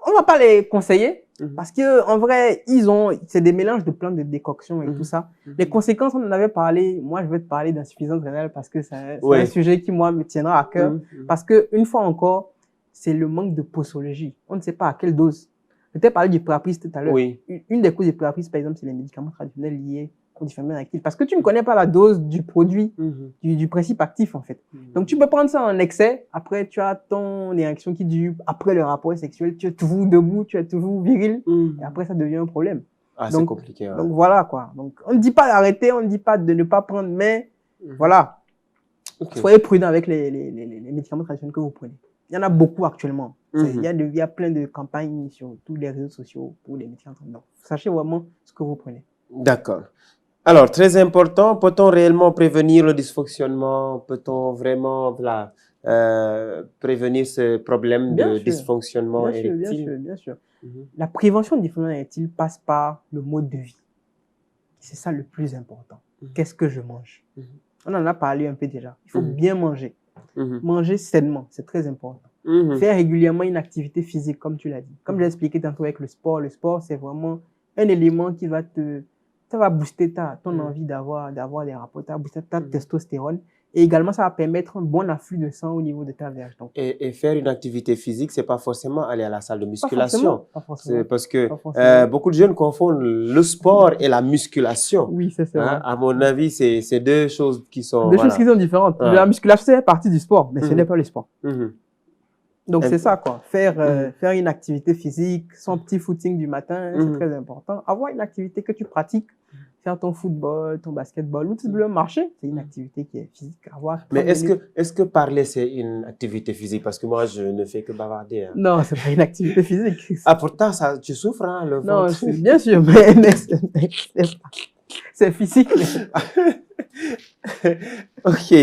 on va pas les conseiller Mhm. parce que en vrai, c'est des mélanges de plein de décoctions et Mhm. tout ça. Mhm. Les conséquences, on en avait parlé. Moi, je vais te parler d'insuffisance rénale parce que c'est Ouais. un sujet qui, moi, me tiendra à cœur. Mhm. Parce que, une fois encore, c'est le manque de posologie. On ne sait pas à quelle dose. Je t'ai parlé du priapisme tout à l'heure. Oui. Une des causes du priapisme, par exemple, c'est les médicaments traditionnels liés aux différents actifs. Parce que tu ne connais pas la dose du produit, Mhm. du principe actif, en fait. Mhm. Donc, tu peux prendre ça en excès. Après, tu as ton érection qui dure. Après le rapport sexuel, tu es toujours debout, tu es toujours viril. Mhm. Et après, ça devient un problème. Ah, c'est Donc, compliqué. Ouais. donc, voilà, quoi. Donc, on ne dit pas d'arrêter, on ne dit pas de ne pas prendre, mais Mhm. voilà. Ok. Soyez prudent avec les médicaments traditionnels que vous prenez. Il y en a beaucoup actuellement. Mhm. Il y a plein de campagnes sur tous les réseaux sociaux pour les médicaments traditionnels. Donc, sachez vraiment ce que vous prenez. D'accord. Alors, très important, peut-on réellement prévenir le dysfonctionnement? Peut-on vraiment prévenir ce problème Bien de sûr. dysfonctionnement érectile? Bien sûr. Mhm. La prévention du dysfonctionnement érectile passe par le mode de vie. C'est ça le plus important. Mhm. Qu'est-ce que je mange? Mhm. On en a parlé un peu déjà. Il faut Mhm. bien manger. Mhm. Manger sainement, c'est très important. Mhm. Faire régulièrement une activité physique, comme tu l'as dit. Comme j'ai expliqué tantôt avec le sport, c'est vraiment un élément qui ça va booster ton envie d'avoir des rapports, ça va booster ta testostérone. Et également, ça va permettre un bon afflux de sang au niveau de ta verge. Donc, Et faire une activité physique, c'est pas forcément aller à la salle de pas musculation. forcément. C'est parce que Pas forcément. beaucoup de jeunes confondent le sport et la musculation. Oui, c'est Hein? vrai. À mon avis, c'est deux choses qui sont Deux choses qui sont différentes. Ah. La musculation, c'est partie du sport, mais ce n'est pas le sport. Mhm. Donc, c'est ça, quoi. Faire Mhm. une activité physique, son petit footing du matin, c'est très important. Avoir une activité que tu pratiques, faire ton football, ton basketball, ou tout simplement marcher, c'est une activité qui est physique. Mais est-ce que parler, c'est une activité physique? Parce que moi, je ne fais que bavarder. Hein. Non, c'est pas une activité physique. Ah, pourtant, ça, tu souffres, hein, le Non, ventre. bien sûr, mais c'est physique. Ok,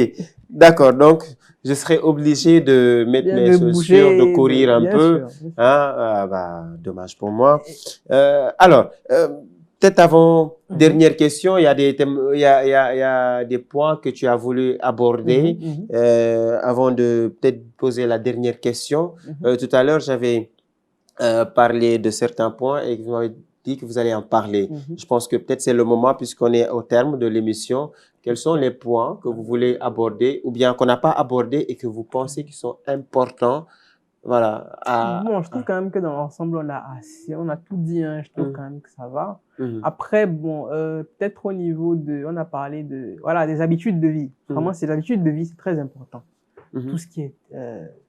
d'accord. Donc, je serais obligé de mettre mes chaussures, bouger, de courir un bien peu. sûr. Hein? Dommage pour moi. Alors, peut-être avant, dernière question, il y a des thèmes, il y a des points que tu as voulu aborder avant de peut-être poser la dernière question. Tout à l'heure, j'avais parlé de certains points et vous m'avez dit que vous allez en parler. Je pense que peut-être c'est le moment puisqu'on est au terme de l'émission. Quels sont les points que vous voulez aborder ou bien qu'on n'a pas abordé et que vous pensez qu'ils sont importants? Voilà. Bon, je trouve quand même que dans l'ensemble, on a tout dit, hein, je trouve quand même que ça va. Après, bon, peut-être au niveau on a parlé des habitudes de vie. Vraiment, ces habitudes de vie, c'est très important. Tout ce qui est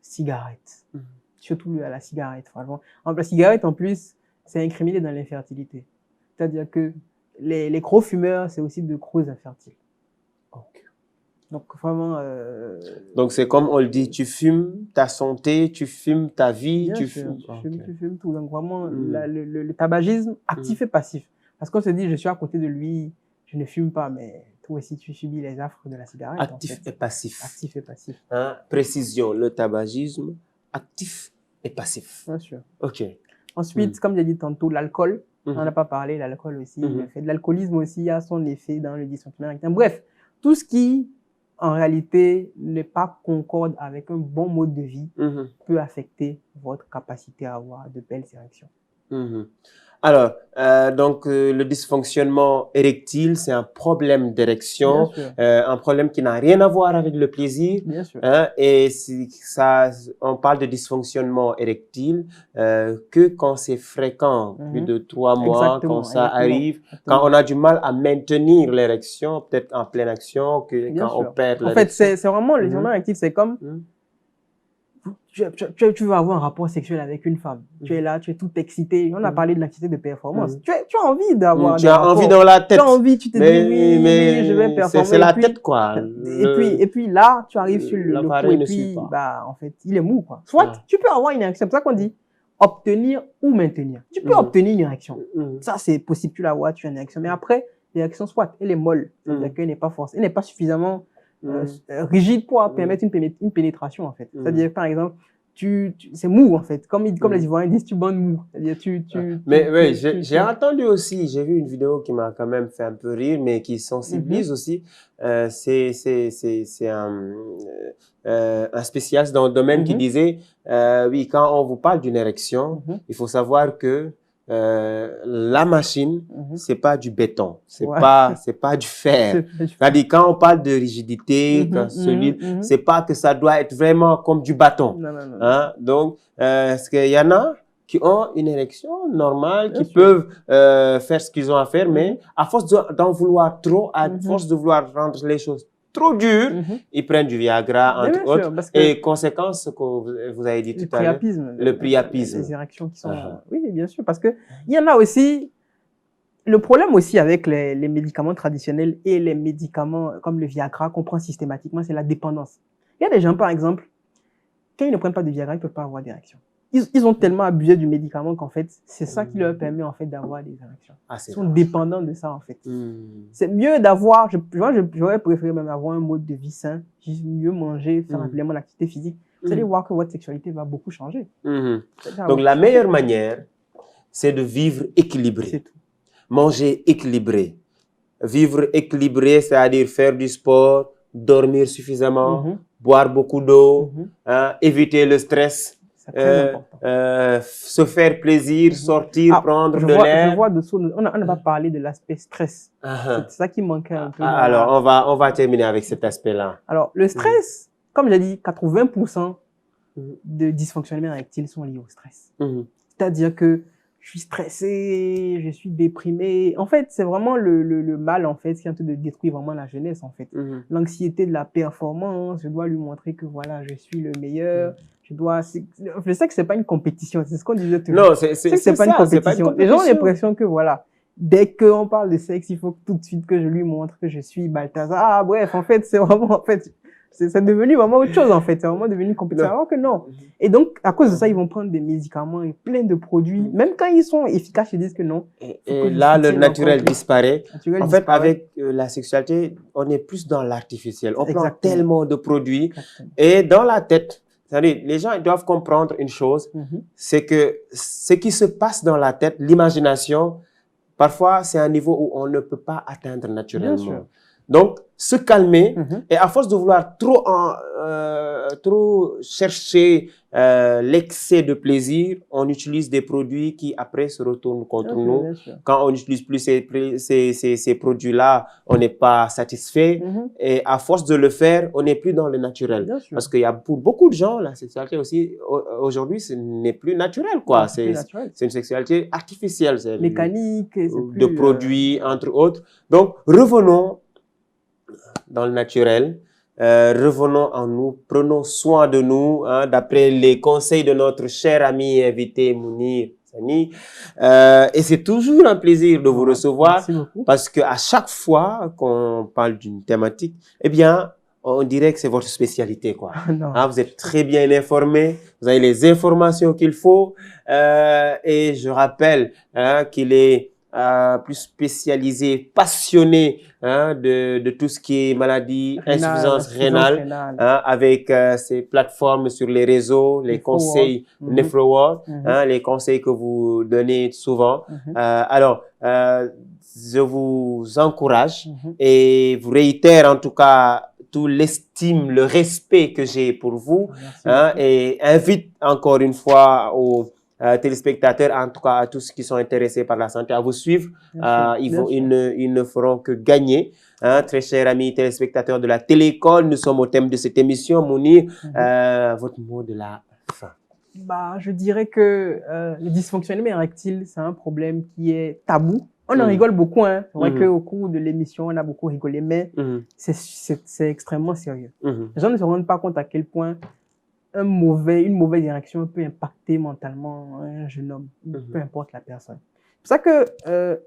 cigarette. Surtout à la cigarette, franchement. La cigarette, en plus, c'est incriminé dans l'infertilité. C'est-à-dire que les gros fumeurs, c'est aussi de gros infertiles. Donc, vraiment... Donc, c'est comme on le dit, tu fumes ta santé, tu fumes ta vie, tu fumes tout. Donc, vraiment, le tabagisme actif et passif. Parce qu'on se dit, je suis à côté de lui, je ne fume pas, mais toi aussi, tu subis les affres de la cigarette. Actif et passif. Actif et passif. Hein? Précision, le tabagisme, actif et passif. Bien sûr. OK. Ensuite, comme j'ai dit tantôt, l'alcool. On n'a pas parlé, l'alcool aussi. Le fait de l'alcoolisme aussi a son effet dans le dysfonctionnement érectile. Bref, tout ce qui, en réalité, n'est pas concorde avec un bon mode de vie peut affecter votre capacité à avoir de belles érections. Alors, donc, le dysfonctionnement érectile, c'est un problème d'érection, un problème qui n'a rien à voir avec le plaisir. Bien sûr. Hein, et on parle de dysfonctionnement érectile que quand c'est fréquent, plus de 3 mois, quand ça arrive, quand on a du mal à maintenir l'érection, peut-être en pleine action, quand on perd l'érection. En fait, c'est vraiment le dysfonctionnement érectile, c'est comme tu veux avoir un rapport sexuel avec une femme. Tu es là, tu es tout excité. On a parlé de l'anxiété de performance. Tu as envie d'avoir Tu as envie dans la tête. Tu as envie, tu te dis oui, je vais performer. C'est la tête, quoi. Et puis là, tu arrives sur le coup et puis, en fait, il est mou, quoi. Soit tu peux avoir une érection. C'est pour ça qu'on dit obtenir ou maintenir. Tu peux obtenir une érection. Ça, c'est possible. Tu la vois, tu as une érection. Mais après, l'érection, soit elle est molle. C'est-à-dire qu'elle n'est pas forcée. Elle n'est pas suffisamment rigide pour permettre une pénétration, en fait. C'est-à-dire, par exemple, c'est mou, en fait. Comme les Ivoiriens disent, tu bandes mou. C'est-à-dire, mais oui, j'ai entendu aussi, j'ai vu une vidéo qui m'a quand même fait un peu rire, mais qui sensibilise aussi. C'est un spécialiste dans le domaine qui disait, oui, quand on vous parle d'une érection, il faut savoir que la machine, c'est pas du béton, c'est pas du fer. C'est-à-dire quand on parle de rigidité, c'est pas que ça doit être vraiment comme du bâton. Non. Hein? Donc, est-ce qu'il y en a qui ont une érection normale, qui peuvent faire ce qu'ils ont à faire, mais à force d'en vouloir trop, à force de vouloir rendre les choses trop dur, ils prennent du Viagra, entre autres. Et conséquence, ce que vous avez dit tout à l'heure, le priapisme. Les érections qui sont... Oui, bien sûr, parce que il y en a aussi... Le problème aussi avec les médicaments traditionnels et les médicaments comme le Viagra qu'on prend systématiquement, c'est la dépendance. Il y a des gens, par exemple, quand ils ne prennent pas de Viagra, ils ne peuvent pas avoir d'érection. Ils ont tellement abusé du médicament qu'en fait, c'est ça qui leur permet en fait d'avoir des érections. Ils sont dépendants de ça en fait. C'est mieux d'avoir, j'aurais préféré même avoir un mode de vie sain, mieux manger, faire régulièrement l'activité physique. Vous allez voir que votre sexualité va beaucoup changer. Donc la meilleure manière, c'est de vivre équilibré. C'est tout. Manger équilibré. Vivre équilibré, c'est-à-dire faire du sport, dormir suffisamment, boire beaucoup d'eau, éviter le stress. Se faire plaisir, sortir, prendre de l'air. Je vois dessous, on n'a pas parlé de l'aspect stress. C'est ça qui manquait un peu. Alors, on va terminer avec cet aspect-là. Alors, le stress, comme j'ai dit, 80% de dysfonctionnements érectiles sont liés au stress. C'est-à-dire que je suis stressé, je suis déprimé. En fait, c'est vraiment le mal, en fait, qui est en train de détruire vraiment la jeunesse, en fait. L'anxiété de la performance, je dois lui montrer que voilà, je suis le meilleur. Je sais que c'est pas une compétition, c'est ce qu'on disait tout à l'heure. Non, c'est pas une compétition. Les gens ont l'impression que voilà, dès qu'on parle de sexe, il faut tout de suite que je lui montre que je suis Balthazar. Ah, bref, en fait, c'est vraiment, en fait, c'est devenu vraiment autre chose, en fait. C'est vraiment devenu une compétition. Alors que non. Et donc, à cause de ça, ils vont prendre des médicaments et plein de produits. Même quand ils sont efficaces, ils disent que non. Et là, le naturel disparaît. En fait, avec la sexualité, on est plus dans l'artificiel. On prend tellement de produits. Et dans la tête, c'est-à-dire, les gens ils doivent comprendre une chose, c'est que ce qui se passe dans la tête, l'imagination, parfois, c'est un niveau où on ne peut pas atteindre naturellement. Donc, se calmer et à force de vouloir trop chercher l'excès de plaisir, on utilise des produits qui après se retournent contre nous. Quand on n'utilise plus ces produits-là, on n'est pas satisfait et à force de le faire, on n'est plus dans le naturel. Parce qu'il y a pour beaucoup de gens, la sexualité aussi, aujourd'hui, ce n'est plus naturel, quoi. C'est une sexualité artificielle. Mécanique. De produits, entre autres. Donc, revenons dans le naturel, revenons en nous, prenons soin de nous, d'après les conseils de notre cher ami invité Mounir Sani. Et c'est toujours un plaisir de vous recevoir parce que à chaque fois qu'on parle d'une thématique, eh bien, on dirait que c'est votre spécialité, quoi. Vous êtes très bien informé, vous avez les informations qu'il faut, et je rappelle qu'il est plus spécialisé, passionné de tout ce qui est maladie, insuffisance rénale, avec ces plateformes sur les réseaux, les conseils NephroWorld, les conseils que vous donnez souvent. Alors, je vous encourage et vous réitère en tout cas tout l'estime, le respect que j'ai pour vous, et invite encore une fois aux téléspectateurs, en tout cas à tous qui sont intéressés par la santé, à vous suivre. Ils ne feront que gagner. Très chers amis téléspectateurs de la Télécole, nous sommes au thème de cette émission. Mounir, votre mot de la fin. Je dirais que le dysfonctionnement érectile, c'est un problème qui est tabou. On en rigole beaucoup, C'est vrai qu'au cours de l'émission, on a beaucoup rigolé, mais c'est extrêmement sérieux. Les gens ne se rendent pas compte à quel point une mauvaise direction peut impacter mentalement un jeune homme, peu importe la personne. C'est pour ça que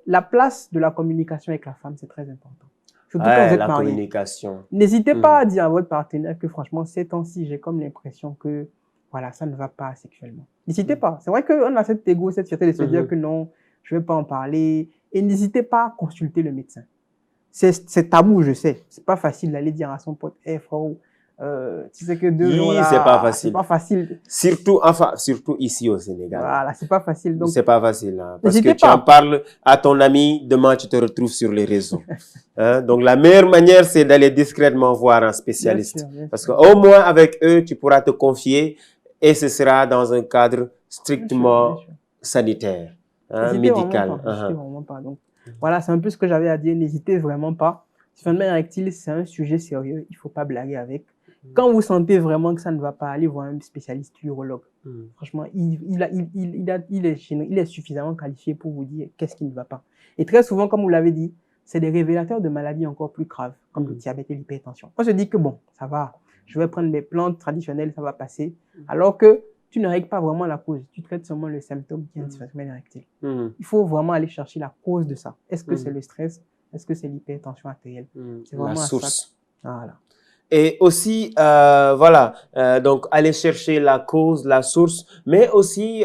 la place de la communication avec la femme, c'est très important. Surtout quand vous êtes la marié. communication. N'hésitez pas à dire à votre partenaire que franchement, ces temps-ci, j'ai comme l'impression que voilà, ça ne va pas sexuellement. N'hésitez pas. C'est vrai qu'on a cette égo, cette fierté de se dire que non, je ne vais pas en parler. Et n'hésitez pas à consulter le médecin. C'est tabou, je sais. C'est pas facile d'aller dire à son pote, hey, frérot, tu sais que 2 jours là, c'est pas facile. C'est pas facile. Surtout ici au Sénégal. Voilà, c'est pas facile. Donc, c'est pas facile, hein, parce que tu en parles à ton ami, demain tu te retrouves sur les réseaux. Hein? Donc la meilleure manière, c'est d'aller discrètement voir un spécialiste. Bien sûr. Parce qu'au moins avec eux, tu pourras te confier et ce sera dans un cadre strictement sanitaire, hein, médical. N'hésitez vraiment pas. Donc, voilà, c'est un peu ce que j'avais à dire. N'hésitez vraiment pas. Phénomène érectile, c'est un sujet sérieux. Il faut pas blaguer avec. Quand vous sentez vraiment que ça ne va pas, allez voir un spécialiste urologue. Franchement, il est suffisamment qualifié pour vous dire qu'est-ce qui ne va pas. Et très souvent, comme vous l'avez dit, c'est des révélateurs de maladies encore plus graves, comme le diabète et l'hypertension. On se dit que bon, ça va, je vais prendre mes plantes traditionnelles, ça va passer. Alors que tu ne règles pas vraiment la cause. Tu traites seulement le symptôme qui est un dysfonctionnement érectile. Il faut vraiment aller chercher la cause de ça. Est-ce que c'est le stress? Est-ce que c'est l'hypertension artérielle? C'est vraiment la source. Voilà. Et aussi, donc aller chercher la cause, la source, mais aussi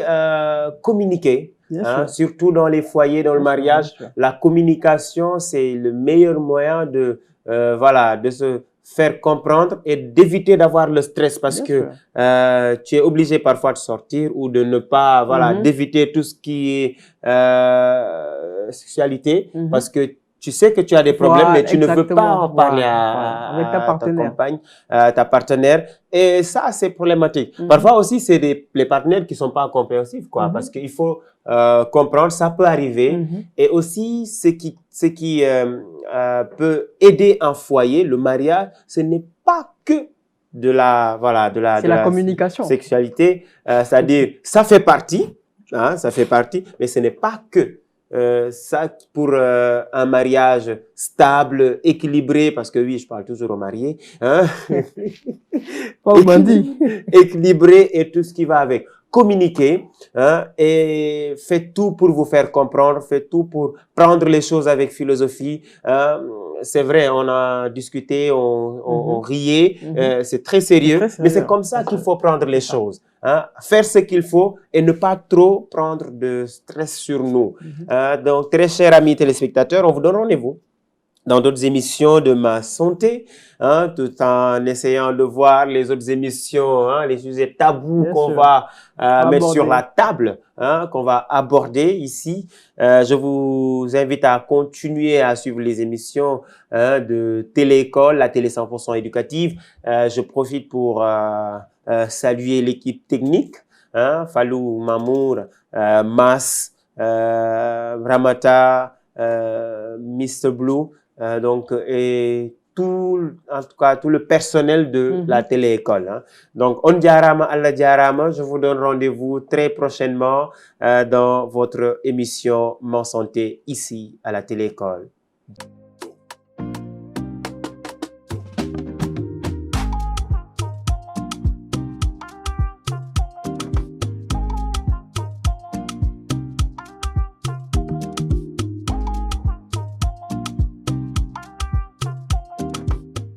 communiquer. Hein, surtout dans les foyers, dans le mariage, la communication, c'est le meilleur moyen de se faire comprendre et d'éviter d'avoir le stress parce que tu es obligé parfois de sortir ou de ne pas, d'éviter tout ce qui est sexualité parce que tu sais que tu as des problèmes, mais tu ne veux pas en parler à ta compagne, ta partenaire. Et ça, c'est problématique. Parfois aussi, c'est les partenaires qui sont pas compréhensifs, quoi, parce qu'il faut comprendre, ça peut arriver. Et aussi, ce qui peut aider un foyer, le mariage, ce n'est pas que de la communication. Sexualité. C'est-à-dire, ça fait partie, mais ce n'est pas que. Ça pour un mariage stable, équilibré, parce que oui, je parle toujours aux mariés, hein? Équilibré et tout ce qui va avec. Communiquer, hein, et faites tout pour vous faire comprendre, faites tout pour prendre les choses avec philosophie. C'est vrai, on a discuté, on riait, c'est très sérieux, mais c'est comme ça qu'il faut prendre les choses. Hein, faire ce qu'il faut et ne pas trop prendre de stress sur nous. Donc, très chers amis téléspectateurs, on vous donne rendez-vous dans d'autres émissions de Ma Santé, hein, tout en essayant de voir les autres émissions, hein, les sujets tabous qu'on va mettre sur la table, hein, qu'on va aborder ici. Je vous invite à continuer à suivre les émissions de Télé-École, la télé 100% éducative. Je profite pour saluer l'équipe technique, hein, Falou, Mamour, Mas, Ramata, Mr. Blue, donc et en tout cas tout le personnel de la télé-école. Hein. Donc on diarama Allah diarama, je vous donne rendez-vous très prochainement dans votre émission Ma Santé ici à la télé-école.